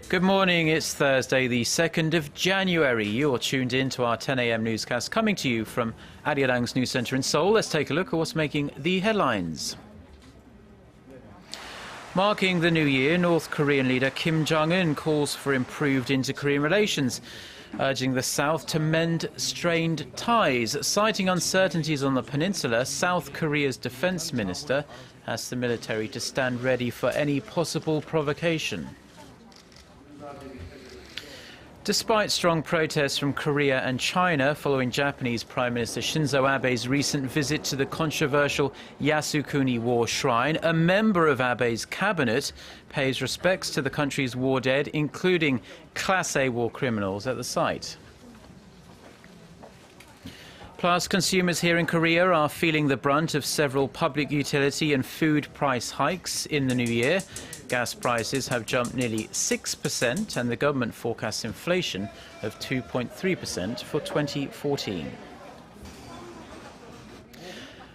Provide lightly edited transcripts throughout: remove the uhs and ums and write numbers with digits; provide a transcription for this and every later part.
Good morning, it's Thursday the 2nd of January. You're tuned in to our 10 a.m. newscast coming to you from ARIRANG's news centre in Seoul. Let's take a look at what's making the headlines. Marking the new year, North Korean leader Kim Jong-un calls for improved inter-Korean relations, urging the South to mend strained ties. Citing uncertainties on the peninsula, South Korea's defence minister asked the military to stand ready for any possible provocation. Despite strong protests from Korea and China following Japanese Prime Minister Shinzo Abe's recent visit to the controversial Yasukuni war shrine, a member of Abe's cabinet pays respects to the country's war dead, including Class A war criminals at the site. Plus, consumers here in Korea are feeling the brunt of several public utility and food price hikes in the new year. Gas prices have jumped nearly 6%, and the government forecasts inflation of 2.3% for 2014.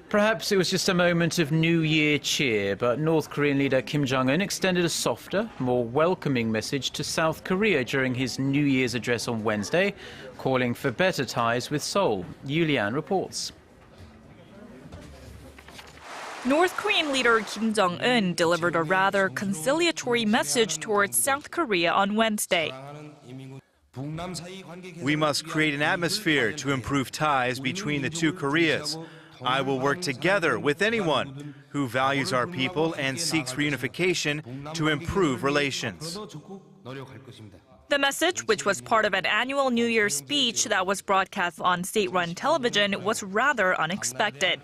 Perhaps it was just a moment of New Year cheer, but North Korean leader Kim Jong-un extended a softer, more welcoming message to South Korea during his New Year's address on Wednesday, calling for better ties with Seoul. Yulian reports. North Korean leader Kim Jong-un delivered a rather conciliatory message towards South Korea on Wednesday. We must create an atmosphere to improve ties between the two Koreas. I will work together with anyone who values our people and seeks reunification to improve relations. The message, which was part of an annual New Year's speech that was broadcast on state-run television, was rather unexpected.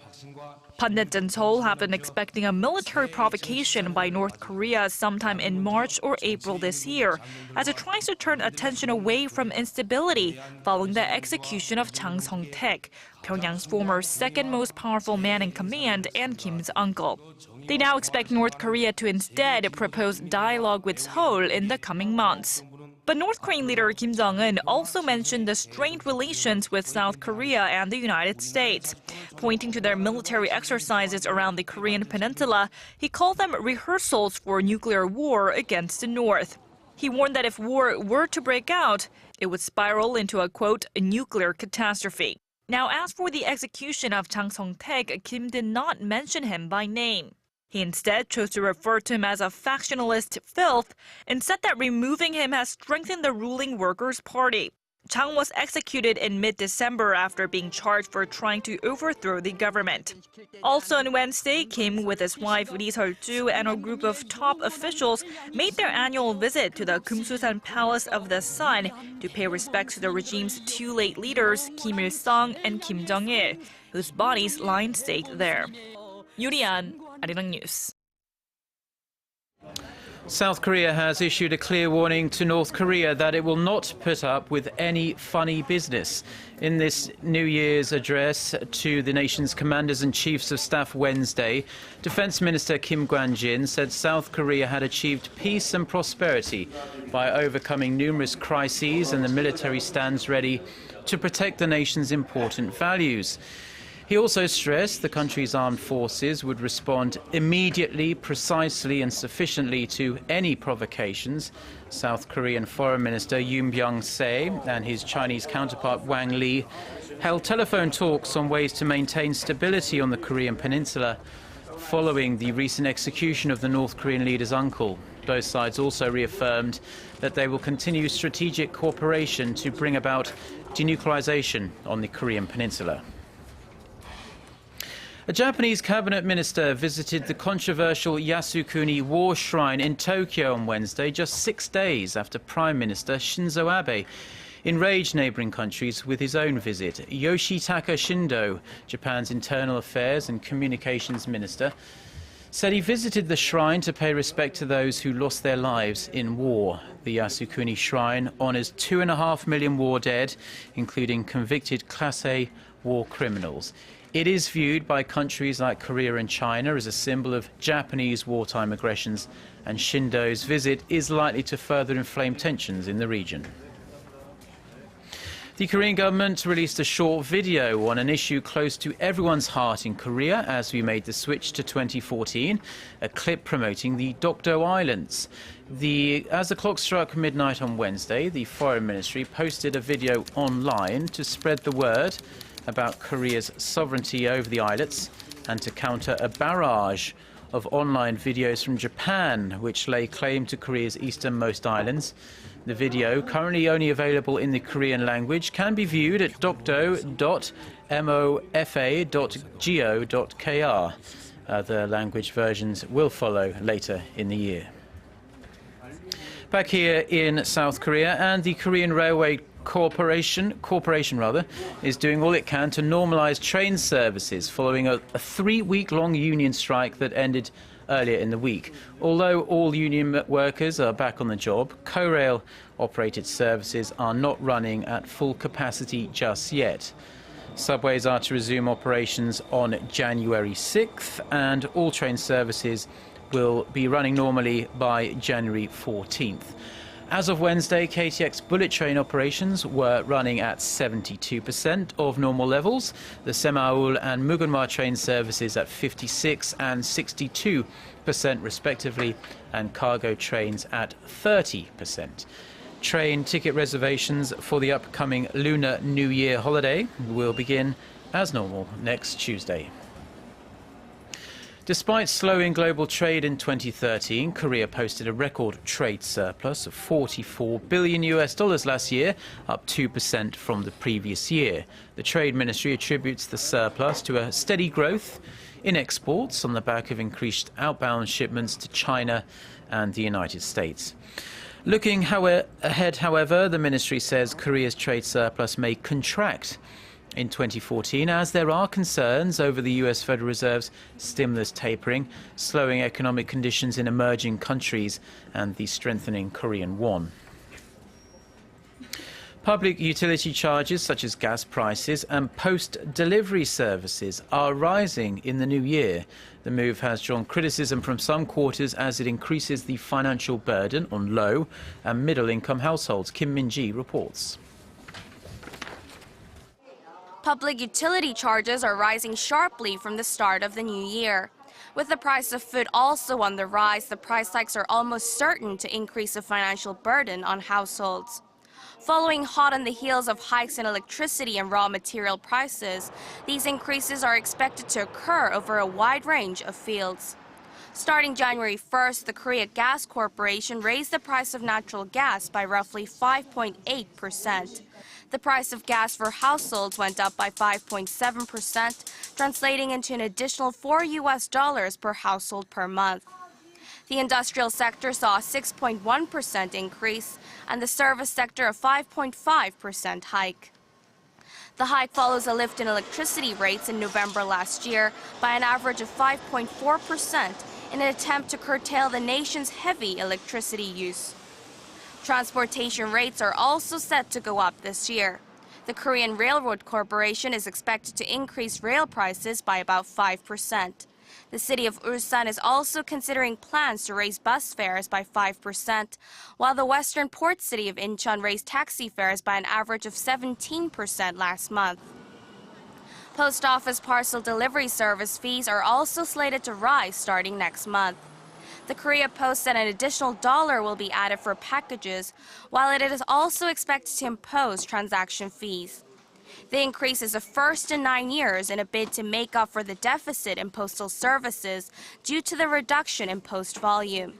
Pundits in Seoul have been expecting a military provocation by North Korea sometime in March or April this year, as it tries to turn attention away from instability following the execution of Chang Song-taek, Pyongyang's former second most powerful man in command and Kim's uncle. They now expect North Korea to instead propose dialogue with Seoul in the coming months. But North Korean leader Kim Jong-un also mentioned the strained relations with South Korea and the United States. Pointing to their military exercises around the Korean peninsula, he called them rehearsals for nuclear war against the North. He warned that if war were to break out, it would spiral into a, quote, nuclear catastrophe. Now, as for the execution of Chang Song-taek, Kim did not mention him by name. He instead chose to refer to him as a factionalist filth and said that removing him has strengthened the ruling Workers' Party. Chang was executed in mid-December after being charged for trying to overthrow the government. Also on Wednesday, Kim, with his wife Lee Seol-ju and a group of top officials, made their annual visit to the Kumsusan Palace of the Sun to pay respects to the regime's two late leaders, Kim Il-sung and Kim Jong-il, whose bodies lie in state there. Yulian, ARIRANG News. South Korea has issued a clear warning to North Korea that it will not put up with any funny business. In this New Year's address to the nation's commanders and chiefs of staff Wednesday, Defense Minister Kim Kwan-jin said South Korea had achieved peace and prosperity by overcoming numerous crises, and the military stands ready to protect the nation's important values. He also stressed the country's armed forces would respond immediately, precisely and sufficiently to any provocations. South Korean Foreign Minister Yoon Byung-se and his Chinese counterpart Wang Li held telephone talks on ways to maintain stability on the Korean peninsula following the recent execution of the North Korean leader's uncle. Both sides also reaffirmed that they will continue strategic cooperation to bring about denuclearization on the Korean peninsula. A Japanese cabinet minister visited the controversial Yasukuni war shrine in Tokyo on Wednesday, just 6 days after Prime Minister Shinzo Abe enraged neighbouring countries with his own visit. Yoshitaka Shindo, Japan's internal affairs and communications minister, said he visited the shrine to pay respect to those who lost their lives in war. The Yasukuni shrine honours 2.5 million war dead, including convicted Class A war criminals. It is viewed by countries like Korea and China as a symbol of Japanese wartime aggressions, and Shindo's visit is likely to further inflame tensions in the region. The Korean government released a short video on an issue close to everyone's heart in Korea as we made the switch to 2014, a clip promoting the Dokdo Islands. As the clock struck midnight on Wednesday, the Foreign Ministry posted a video online to spread the word about Korea's sovereignty over the islets and to counter a barrage of online videos from Japan, which lay claim to Korea's easternmost islands. The video, currently only available in the Korean language, can be viewed at dokdo.mofa.go.kr. Other language versions will follow later in the year. Back here in South Korea, and the Korean Railway Corporation is doing all it can to normalise train services following a 3-week-long union strike that ended earlier in the week. Although all union workers are back on the job, Korail operated services are not running at full capacity just yet. Subways are to resume operations on January 6th, and all train services will be running normally by January 14th. As of Wednesday, KTX bullet train operations were running at 72% of normal levels, the Semaul and Mugunma train services at 56% and 62% respectively, and cargo trains at 30%. Train ticket reservations for the upcoming Lunar New Year holiday will begin as normal next Tuesday. Despite slowing global trade in 2013, Korea posted a record trade surplus of $44 billion last year, up 2% from the previous year. The Trade Ministry attributes the surplus to a steady growth in exports on the back of increased outbound shipments to China and the United States. Looking ahead, however, the ministry says Korea's trade surplus may contract in 2014 as there are concerns over the US Federal Reserve's stimulus tapering, slowing economic conditions in emerging countries and the strengthening Korean won. Public utility charges such as gas prices and post-delivery services are rising in the new year. The move has drawn criticism from some quarters as it increases the financial burden on low and middle-income households. Kim Min-ji reports. Public utility charges are rising sharply from the start of the new year. With the price of food also on the rise, the price hikes are almost certain to increase the financial burden on households. Following hot on the heels of hikes in electricity and raw material prices, these increases are expected to occur over a wide range of fields. Starting January 1st, the Korea Gas Corporation raised the price of natural gas by roughly 5.8%. The price of gas for households went up by 5.7%, translating into an additional $4 per household per month. The industrial sector saw a 6.1% increase and the service sector a 5.5% hike. The hike follows a lift in electricity rates in November last year by an average of 5.4% in an attempt to curtail the nation's heavy electricity use. Transportation rates are also set to go up this year. The Korean Railroad Corporation is expected to increase rail prices by about 5%. The city of Ulsan is also considering plans to raise bus fares by 5%, while the western port city of Incheon raised taxi fares by an average of 17% last month. Post office parcel delivery service fees are also slated to rise starting next month. The Korea Post said an additional $1 will be added for packages, while it is also expected to impose transaction fees. The increase is the first in 9 years in a bid to make up for the deficit in postal services due to the reduction in post volume.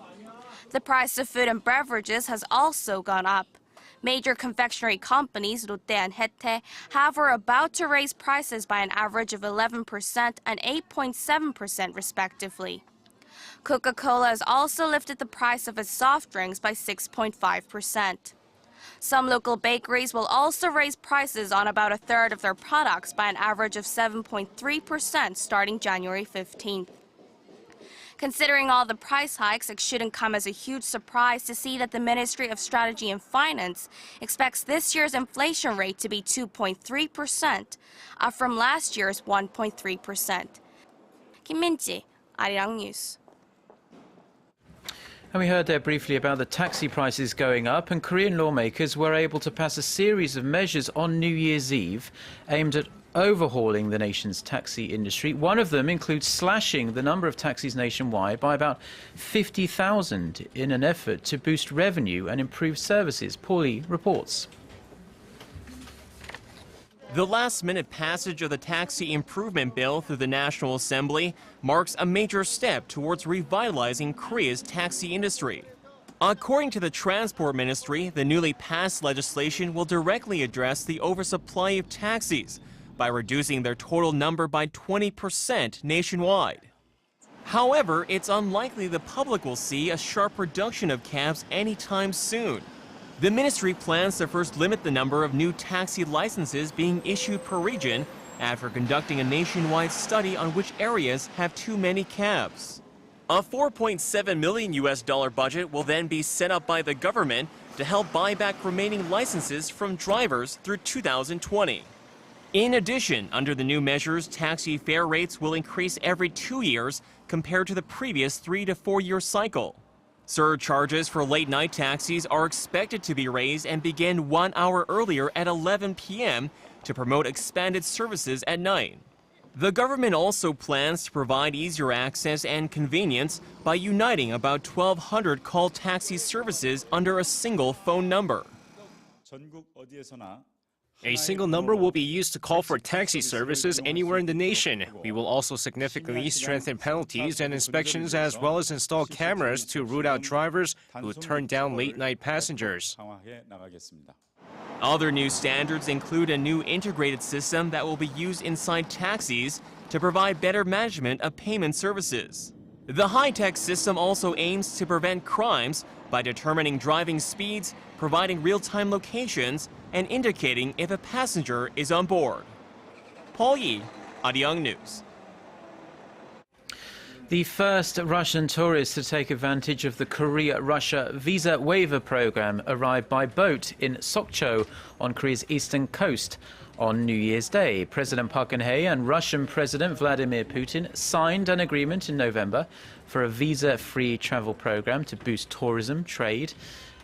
The price of food and beverages has also gone up. Major confectionery companies, Lotte and Hete, are about to raise prices by an average of 11% and 8.7% respectively. Coca-Cola has also lifted the price of its soft drinks by 6.5%. Some local bakeries will also raise prices on about a third of their products by an average of 7.3% starting January 15th. Considering all the price hikes, it shouldn't come as a huge surprise to see that the Ministry of Strategy and Finance expects this year's inflation rate to be 2.3%, up from last year's 1.3%. Kim Min-ji, ARIRANG News. And we heard there briefly about the taxi prices going up, and Korean lawmakers were able to pass a series of measures on New Year's Eve aimed at overhauling the nation's taxi industry. One of them includes slashing the number of taxis nationwide by about 50,000 in an effort to boost revenue and improve services. Paulie reports. The last-minute passage of the taxi improvement bill through the National Assembly marks a major step towards revitalizing Korea's taxi industry. According to the Transport Ministry, the newly passed legislation will directly address the oversupply of taxis by reducing their total number by 20% nationwide. However, it's unlikely the public will see a sharp reduction of cabs anytime soon. The ministry plans to first limit the number of new taxi licenses being issued per region after conducting a nationwide study on which areas have too many cabs. A $4.7 million budget will then be set up by the government to help buy back remaining licenses from drivers through 2020. In addition, under the new measures, taxi fare rates will increase every 2 years compared to the previous 3 to 4 year cycle. Surcharges for late-night taxis are expected to be raised and begin 1 hour earlier at 11 p.m. to promote expanded services at night. The government also plans to provide easier access and convenience by uniting about 1,200 call taxi services under a single phone number. A single number will be used to call for taxi services anywhere in the nation. We will also significantly strengthen penalties and inspections as well as install cameras to root out drivers who turn down late-night passengers. Other new standards include a new integrated system that will be used inside taxis to provide better management of payment services. The high-tech system also aims to prevent crimes by determining driving speeds, providing real-time locations, and indicating if a passenger is on board. Paul Yi, ARIRANG News. The first Russian tourists to take advantage of the Korea-Russia visa waiver program arrived by boat in Sokcho on Korea's eastern coast on New Year's Day. President Park Geun-hye and Russian President Vladimir Putin signed an agreement in November for a visa-free travel program to boost tourism, trade,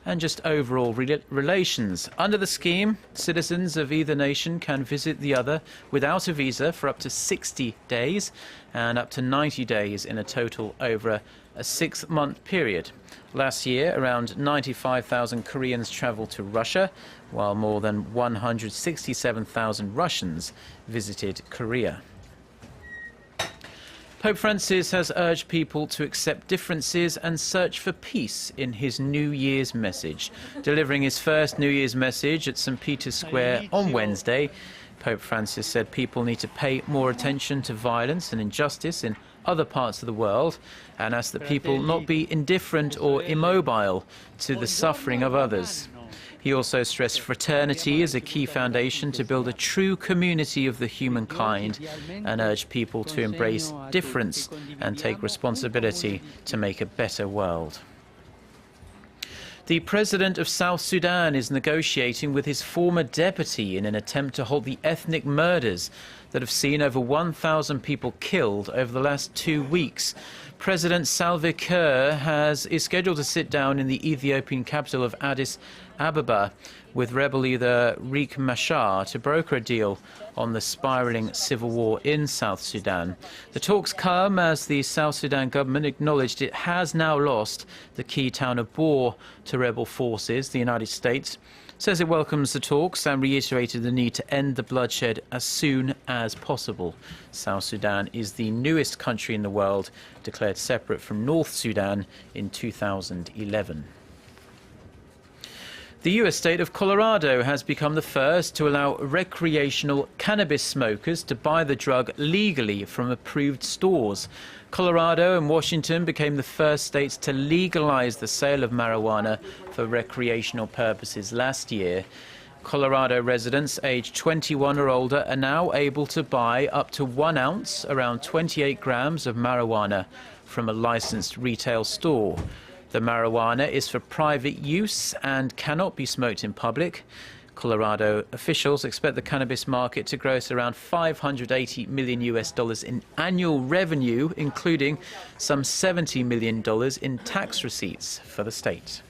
and just overall relations. Under the scheme, citizens of either nation can visit the other without a visa for up to 60 days and up to 90 days in a total over a 6-month period. Last year, around 95,000 Koreans traveled to Russia, while more than 167,000 Russians visited Korea. Pope Francis has urged people to accept differences and search for peace in his New Year's message. Delivering his first New Year's message at St. Peter's Square on Wednesday, Pope Francis said people need to pay more attention to violence and injustice in other parts of the world and asked that people not be indifferent or immobile to the suffering of others. He also stressed fraternity as a key foundation to build a true community of the humankind and urged people to embrace difference and take responsibility to make a better world. The president of South Sudan is negotiating with his former deputy in an attempt to halt the ethnic murders that have seen over 1,000 people killed over the last 2 weeks. President Salva Kiir is scheduled to sit down in the Ethiopian capital of Addis Ababa with rebel leader Riek Machar to broker a deal on the spiralling civil war in South Sudan. The talks come as the South Sudan government acknowledged it has now lost the key town of Bor to rebel forces. The United States says it welcomes the talks and reiterated the need to end the bloodshed as soon as possible. South Sudan is the newest country in the world declared separate from North Sudan in 2011. The U.S. state of Colorado has become the first to allow recreational cannabis smokers to buy the drug legally from approved stores. Colorado and Washington became the first states to legalize the sale of marijuana for recreational purposes last year. Colorado residents aged 21 or older are now able to buy up to 1 ounce, around 28 grams of marijuana from a licensed retail store. The marijuana is for private use and cannot be smoked in public. Colorado officials expect the cannabis market to gross around $580 million in annual revenue, including some $70 million in tax receipts for the state.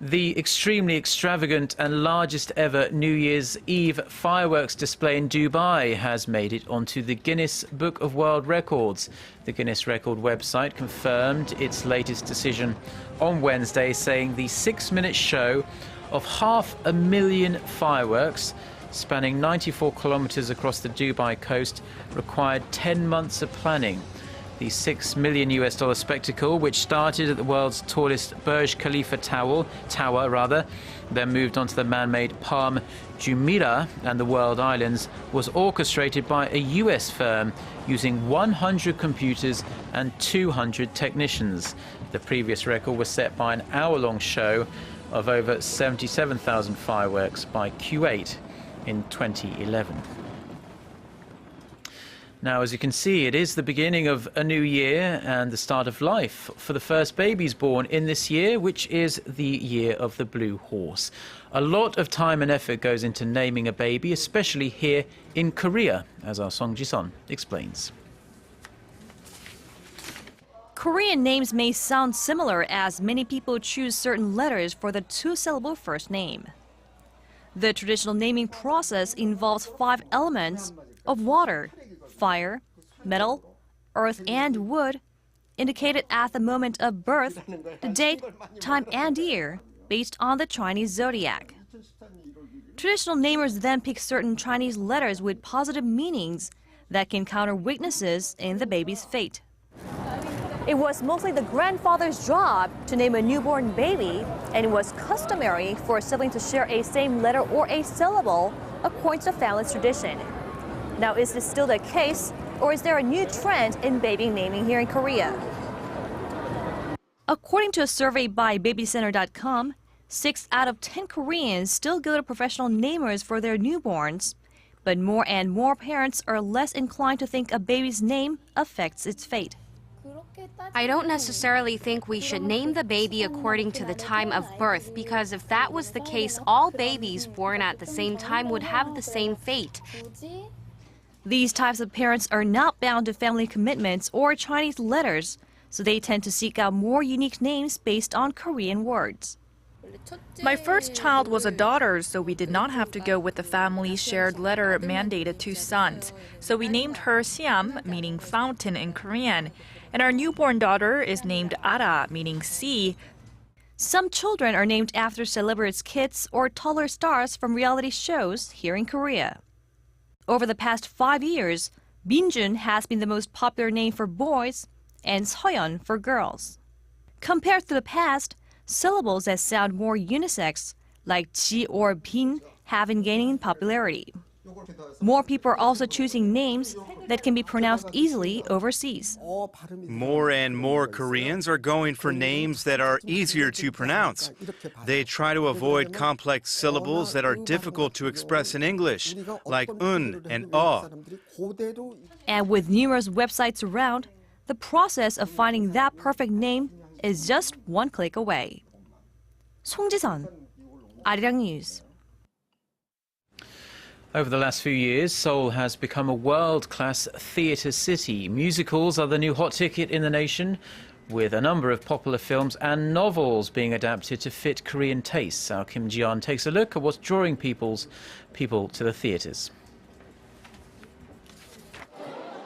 The extremely extravagant and largest ever New Year's Eve fireworks display in Dubai has made it onto the Guinness Book of World Records. The Guinness Record website confirmed its latest decision on Wednesday, saying the 6-minute show of 500,000 fireworks spanning 94 kilometers across the Dubai coast required 10 months of planning. The $6 million spectacle, which started at the world's tallest Burj Khalifa tower, then moved onto the man-made Palm Jumeirah and the World Islands, was orchestrated by a US firm using 100 computers and 200 technicians. The previous record was set by an hour-long show of over 77,000 fireworks by Kuwait in 2011. Now, as you can see, it is the beginning of a new year and the start of life for the first babies born in this year, which is the year of the blue horse. A lot of time and effort goes into naming a baby, especially here in Korea, as our Song Ji-sun explains. Korean names may sound similar as many people choose certain letters for the two-syllable first name. The traditional naming process involves 5 elements of water, fire, metal, earth, and wood, indicated at the moment of birth, the date, time, and year, based on the Chinese zodiac. Traditional namers then pick certain Chinese letters with positive meanings that can counter weaknesses in the baby's fate. It was mostly the grandfather's job to name a newborn baby, and it was customary for a sibling to share a same letter or a syllable, according to the family's tradition. Now, is this still the case, or is there a new trend in baby naming here in Korea? According to a survey by babycenter.com, 6 out of 10 Koreans still go to professional namers for their newborns, but more and more parents are less inclined to think a baby's name affects its fate. I don't necessarily think we should name the baby according to the time of birth, because if that was the case, all babies born at the same time would have the same fate. These types of parents are not bound to family commitments or Chinese letters, so they tend to seek out more unique names based on Korean words. My first child was a daughter, so we did not have to go with the family's shared letter mandated to sons. So we named her Siam, meaning fountain in Korean. And our newborn daughter is named Ara, meaning sea. Some children are named after celebrities' kids or taller stars from reality shows here in Korea. Over the past 5 years, Minjun has been the most popular name for boys and Seoyeon for girls. Compared to the past, syllables that sound more unisex, like Ji or Bin, have been gaining in popularity. More people are also choosing names that can be pronounced easily overseas. More and more Koreans are going for names that are easier to pronounce. They try to avoid complex syllables that are difficult to express in English, like un and And with numerous websites around, the process of finding that perfect name is just one click away. Song Ji-sun, ARIRANG News. Over the last few years, Seoul has become a world-class theatre city. Musicals are the new hot ticket in the nation, with a number of popular films and novels being adapted to fit Korean tastes. Our Kim Ji-yeon takes a look at what's drawing people to the theatres.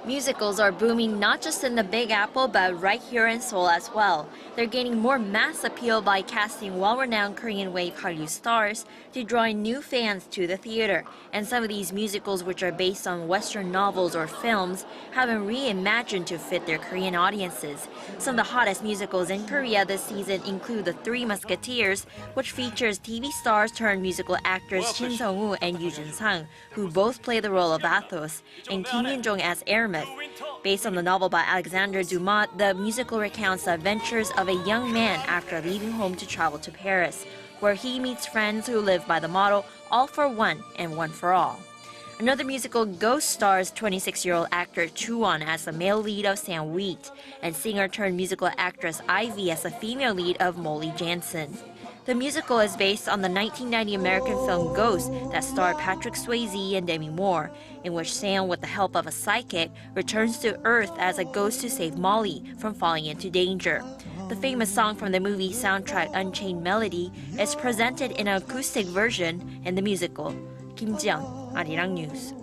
Musicals are booming not just in the Big Apple, but right here in Seoul as well. They're gaining more mass appeal by casting well-renowned Korean wave Hallyu stars to draw in new fans to the theater. And some of these musicals, which are based on Western novels or films, have been reimagined to fit their Korean audiences. Some of the hottest musicals in Korea this season include The Three Musketeers, which features TV stars turned musical actors Shinzo and Yoo Jun-sang, who both play the role of Athos, and Kim Jong-un as Aramis. Based on the novel by Alexandre Dumas, the musical recounts the adventures of a young man after leaving home to travel to Paris, where he meets friends who live by the motto, all for one and one for all. Another musical, Ghost, stars 26-year-old actor Chu Won as the male lead of Sam Wheat, and singer-turned musical actress Ivy as the female lead of Molly Jansen. The musical is based on the 1990 American film Ghost that starred Patrick Swayze and Demi Moore, in which Sam, with the help of a psychic, returns to Earth as a ghost to save Molly from falling into danger. The famous song from the movie soundtrack Unchained Melody is presented in an acoustic version in the musical. Kim Jong-un, ARIRANG News.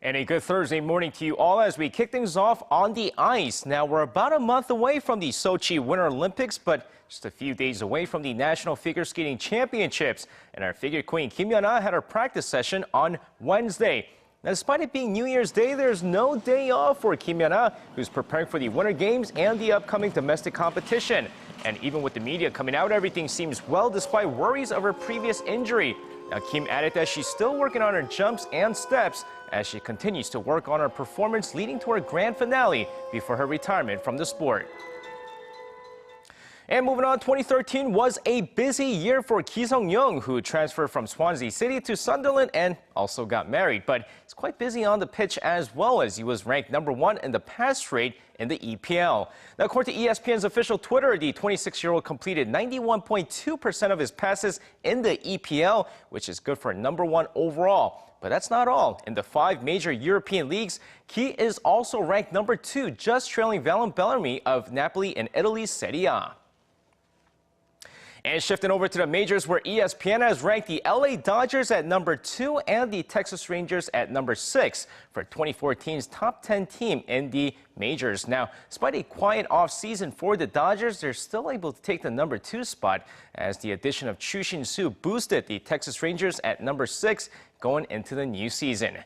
And a good Thursday morning to you all as we kick things off on the ice. Now, we're about a month away from the Sochi Winter Olympics, but just a few days away from the National Figure Skating Championships. And our figure queen, Kim Jong-un, had her practice session on Wednesday. Now, despite it being New Year's Day, there's no day off for Kim Jong-un, who's preparing for the Winter Games and the upcoming domestic competition. And even with the media coming out, everything seems well despite worries of her previous injury. Now, Kim added that she's still working on her jumps and steps as she continues to work on her performance leading to her grand finale before her retirement from the sport. And moving on, 2013 was a busy year for Ki Sung-young, who transferred from Swansea City to Sunderland and also got married. But he's quite busy on the pitch as well, as he was ranked #1 in the pass rate in the EPL. Now, according to ESPN's official Twitter, the 26-year-old completed 91.2% of his passes in the EPL, which is good for #1 overall. But that's not all. In the 5 major European leagues, Ki is also ranked #2, just trailing Valentino Bellamy of Napoli in Italy's Serie A. And shifting over to the majors, where ESPN has ranked the LA Dodgers at #2 and the Texas Rangers at #6 for 2014's top 10 team in the majors. Now, despite a quiet offseason for the Dodgers, they're still able to take the #2 spot as the addition of Chu Shin-soo boosted the Texas Rangers at #6 going into the new season.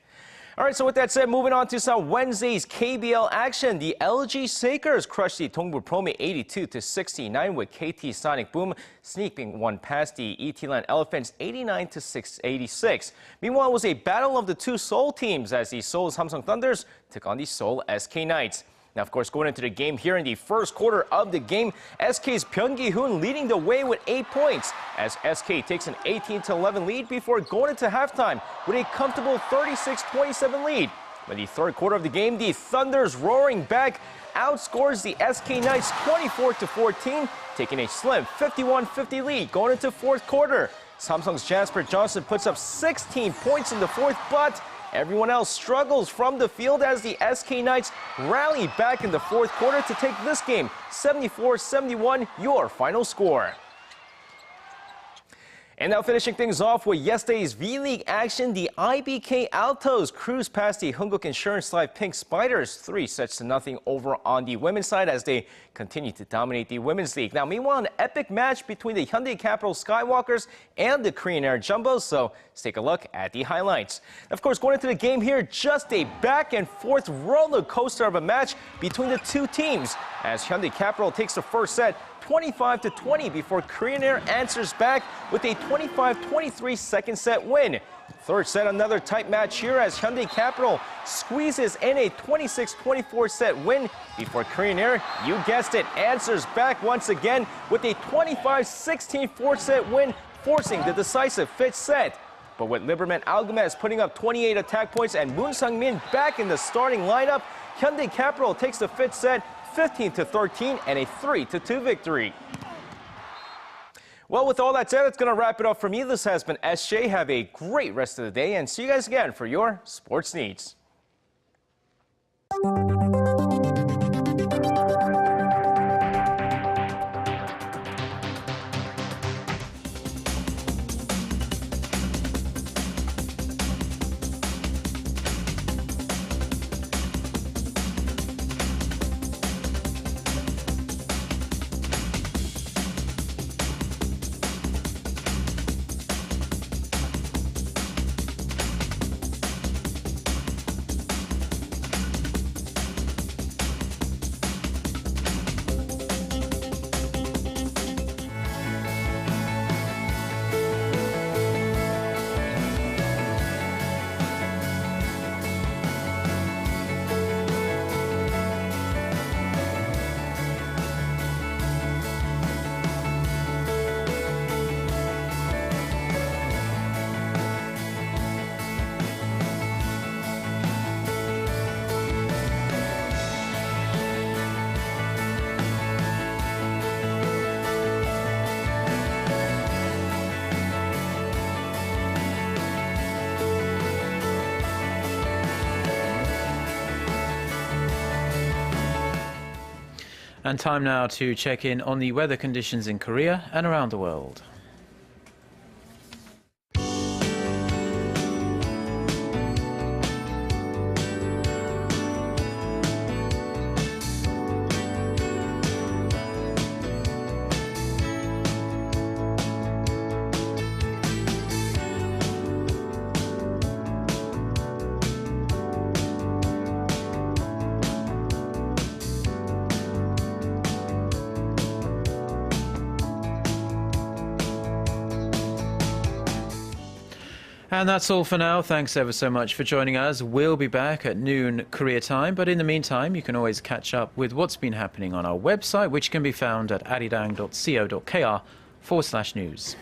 All right, so with that said, moving on to some Wednesday's KBL action. The LG Sakers crushed the Dongbu Promi 82-69 with KT Sonic Boom sneaking one past the ET-Land Elephants 89-86. Meanwhile, it was a battle of the two Seoul teams as the Seoul Samsung Thunders took on the Seoul SK Knights. Now, of course, going into the game here in the first quarter of the game, SK's Byung Gi-hoon leading the way with 8 points as SK takes an 18-11 lead before going into halftime with a comfortable 36-27 lead. By the third quarter of the game, the Thunders roaring back outscores the SK Knights 24-14, taking a slim 51-50 lead going into fourth quarter. Samsung's Jasper Johnson puts up 16 points in the fourth, but everyone else struggles from the field as the SK Knights rally back in the fourth quarter to take this game 74-71, your final score. And now finishing things off with yesterday's V-League action, the IBK Altos cruised past the Hunguk Insurance Life Pink Spiders 3-0 over on the women's side as they continue to dominate the women's league. Now, meanwhile, an epic match between the Hyundai Capital Skywalkers and the Korean Air Jumbos, so let's take a look at the highlights. Of course, going into the game here, just a back and forth roller coaster of a match between the two teams as Hyundai Capital takes the first set 25-20 before Korean Air answers back with a 25-23 second set win. Third set, another tight match here as Hyundai Capital squeezes in a 26-24 set win before Korean Air, you guessed it, answers back once again with a 25-16 fourth set win, forcing the decisive fifth set. But with Liberman Algamez putting up 28 attack points and Moon Sang-min back in the starting lineup, Hyundai Capital takes the fifth set 15-13 and a 3-2 victory. Well, with all that said, it's going to wrap it up for me. This has been SJ. Have a great rest of the day and see you guys again for your sports needs. And time now to check in on the weather conditions in Korea and around the world. And that's all for now. Thanks ever so much for joining us. We'll be back at noon Korea time, but in the meantime, you can always catch up with what's been happening on our website, which can be found at arirang.co.kr/news.